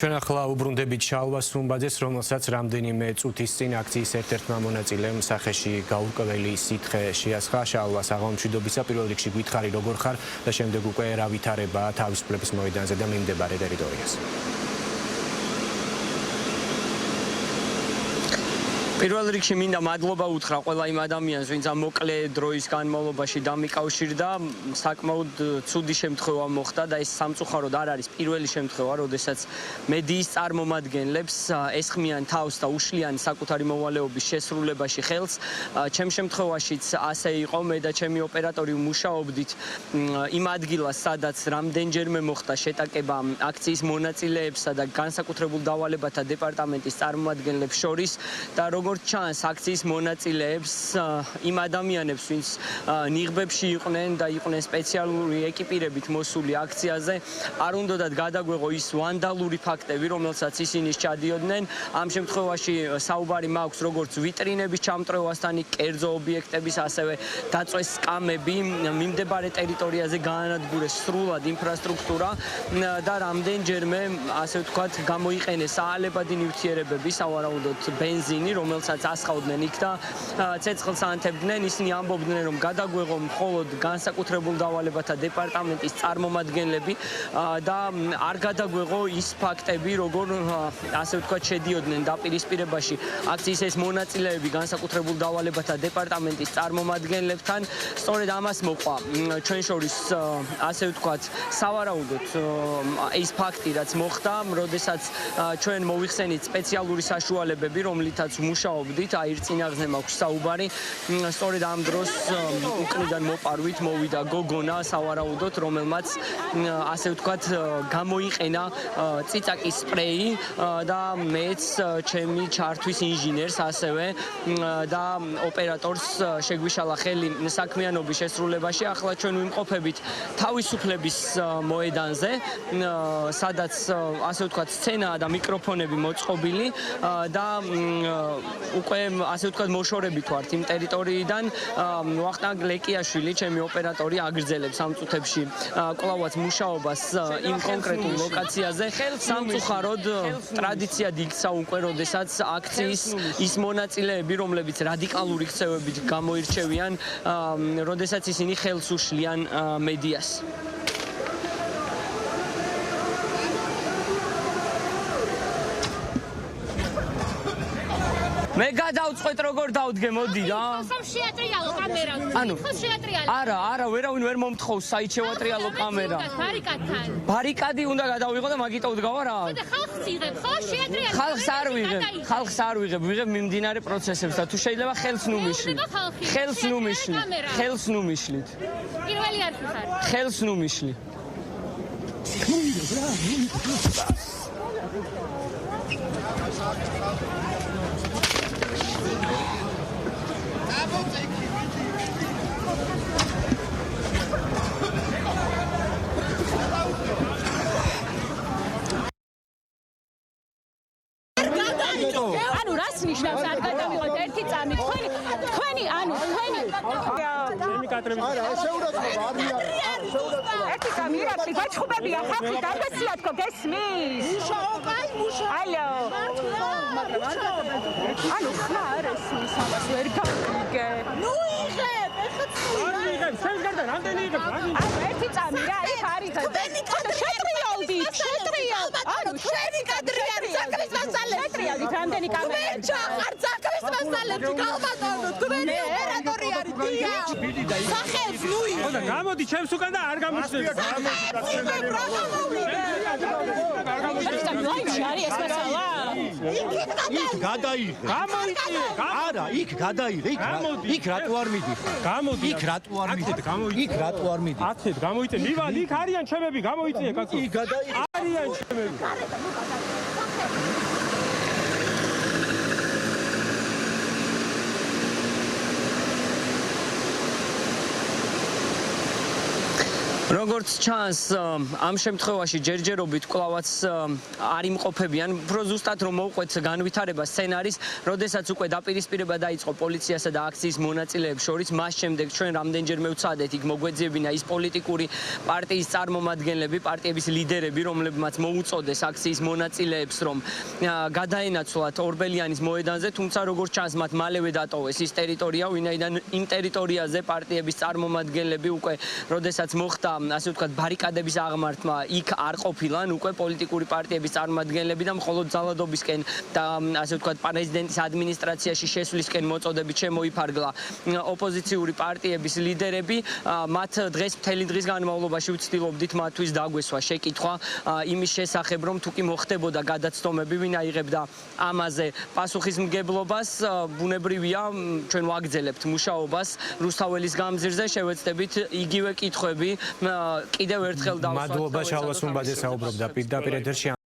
ჩვენ ახლა უბრუნდებით შალვა სუმბაძეს, რომელსაც რამდენიმე წუთის წინ აქციის ერთ-ერთმა მონაწილემ სახეში გაურკვეველი სითხე შეასხა. შალვას აღმშვიდობისა, პირველ რიგში გითხარი როგორ ხარ და შემდეგ უკვე რა ვითარებაა თავისუფლების მოედანზე და მიმდებარე ტერიტორიაზე. პირველ რიგში მინდა მადლობა უთხრა ყველა იმ ადამიანს, ვინც ამ მოკლე დროის განმავლობაში დამიკავშირდა. საკმაოდ ცუდი შემთხვევა მოხდა და ეს სამწუხაროდ არ არის პირველი შემთხვევა, როდესაც მედიის წარმომადგენლებს ესხმიან თავს და უშლიან საკუთარი მოვალეობის შესრულებაში ხელს. ჩემ შემთხვევაშიც ასე იყო, მე და ჩემი ოპერატორი მუშაობდით იმ ადგილას, სადაც რამდენჯერმე მოხდა შეტაკება აქციის მონაწილეებსა და განსაკუთრებულ დავალებათა დეპარტამენტის წარმომადგენლებს შორის და როგორც ჩანს აქციის მონაწილეებს იმ ადამიანებს, ვინც ნიღბებში იყვნენ და იყვნენ სპეციალური ეკიპირებით მოსული აქციაზე, არ უნდათ გადაგვეღო ის ვანდალური ფაქტები, რომელსაც ისინი ჩადიოდნენ. ამ შემთხვევაში საუბარი მაქვს როგორც ვიტრინების ჩამტვრევასთან, კერძო ობიექტების, ასევე დაწვეს სკამები, მიმდებარე ტერიტორიაზე გაანადგურეს სრულად ინფრასტრუქტურა და რამდენჯერმე, ასე ვთქვათ, გამოიყენეს საალებადი ნივთიერებები, სავარაუდოდ ბენზინი, რომელსაც ასხავდნენ იქ და ცეცხლს ანთებდნენ. ისინი ამბობდნენ, რომ გადაგვეღო მხოლოდ განსაკუთრებულ დავალებათა დეპარტამენტის წარმომადგენლები და არ გადაგვეღო ის ფაქტები, როგორ ასე ვთქვათ, შედიოდნენ დაპირისპირებაში აქციის ეს მონაწილეები განსაკუთრებულ დავალებათა დეპარტამენტის წარმომადგენლებთან. სწორედ ამას მოყვა ჩვენ შორის, ასე ვთქვათ, სავარაუდოდ ის ფაქტი, რაც მოხდა, როდესაც ჩვენ მოვიხსენით სპეციალური საშუალებები, რომლითაც მუშაობდით, აი წინაღზე მაქვს საუბარი. სწორედ ამ დროს უკნიდან მოპარვით მოვიდა გოგონა, სავარაუდოდ, რომელმაც ასე ვთქვათ, გამოიყენა წიწაკის სპრეი და მეც ჩემი ჩართვის ინჟინერს ასევე და ოპერატორს შეგვიშალა ხელი საქმიანობის შესრულებაში. ახლა ჩვენ ვიმყოფებით თავისუფლების მოედანზე, სადაც ასე ვთქვათ, სცენაა და მიკროფონები მოწყობილი და უკვე ასე ვთქვათ, მოშორებით ვართ იმ ტერიტორიიდან. ვახტანგ ლეკიაშვილი, ჩემი ოპერატორი, აგრძელებს ამ წუთებში კვლავაც მუშაობას იმ კონკრეტულ ლოკაციაზე. სამწუხაროდ ტრადიციად იქცა უკვე, როდესაც აქციის ის მონაწილეები, რომლებიც რადიკალური ქცევებით გამოირჩევიან, როდესაც ისინი ხელს უშლიან მედიას. მე გადავწყვეტ როგორ დავდგე, მოდი რა. ხომ შეატრიალო კამერა. ხომ შეატრიალო. არა, ვერავინ ვერ მომთხოვს საით შევატრიალო კამერა. ბარიკადთან. ბარიკადი უნდა გადავიღო და მაგიტო ვდგავა რა. და ხალხს იღებ, ხო? შეატრიალო. ხალხს არ ვიღებ, ვიღებ მიმდინარე პროცესებს და თუ შეიძლება ხელს ნუ მიშლით. ხელს ნუ მიშლით. პირველი არხი ხარ. ხელს ნუ მიშლი. ანუ რას ნიშნავს არ გადავიღოთ ერთი წამი თქვენი ჩემი კადრები არა შეურაცხყოფა ერთი წამი ირაკლი გაჩხუბებია ხალხი გადაცია თქო გესმის მუშაობა ალო ანუ ხარ ესმის ამას ვერ გავიგე ნუ იღებ ეხლა შენ გარდა რამდენი იღებ ერთი წამი რა იქ არის ანუ შენი კადრი არის საკრის მასალები რამდენი კამერა ხარ საკრის მასალები გალბატონო თქვენი ოპერატორი არის სახეს ნუ იღებ ხოდა გამოდი ჩემს უკან და არ გამიშნები იქ გადაიღე. არა, იქ გადაიღე. იქ რატო არ მიდი? გამოდი. იქ რატო არ მიდი? იქ რატო არ მიდი? აცეთ გამოიწე. მივალი, იქ არიან ჩემები, გამოიწე კაცო. იქ გადაიღე. არიან ჩემები. როგორც ჩანს, ამ შემთხვევაში ჯერჯერობით კვლავაც არ იმყოფებიან, უფრო ზუსტად რომ მოვყვეთ განვითარება სცენარის, როდესაც უკვე დაპირისპირება დაიწყო პოლიციასა და აქციის მონაწილეებს შორის, მას შემდეგ ჩვენ რამდენჯერმე ვცადეთ იქ მოგვეძიებინა ის პოლიტიკური პარტიის წარმომადგენლები, პარტიების ლიდერები, რომლებმაც მოუწოდეს აქციის მონაწილეებს, რომ გადაენაცვლათ ორბელიანის მოედანზე, თუმცა როგორც ჩანს, მათ მალევე დატოვეს ის ტერიტორია, ვინაიდან იმ ტერიტორიაზე პარტიების წარმომადგენლები უკვე როდესაც მოხდა ასე ვთქვათ ბარიკადების აღმართვა იქ არ ყოფილან უკვე პოლიტიკური პარტიების წარმომადგენლები და მხოლოდ ძალადობისკენ და ასე ვთქვათ პრეზიდენტის ადმინისტრაციაში შესვლისკენ მოწოდებით შემოიფარგლა ოპოზიციური პარტიების ლიდერები. მათ დღეს მთელი დღის განმავლობაში ვცდილობდით მათთვის დაგვესვა შეკითხვა იმის შესახებ, რომ თუ კი მოხდებოდა გადაცდომები, ვინ აიღებდა ამაზე პასუხისმგებლობას, ბუნებრივია, ჩვენ ვაგრძელებთ მუშაობას რუსთაველის გამზირზე, შევეცდებით იგივე კითხვები კიდევ ერთხელ დავსვათ. მადლობა შალვა სუმბაძე საუბრობდა პირდაპირ ეთერში.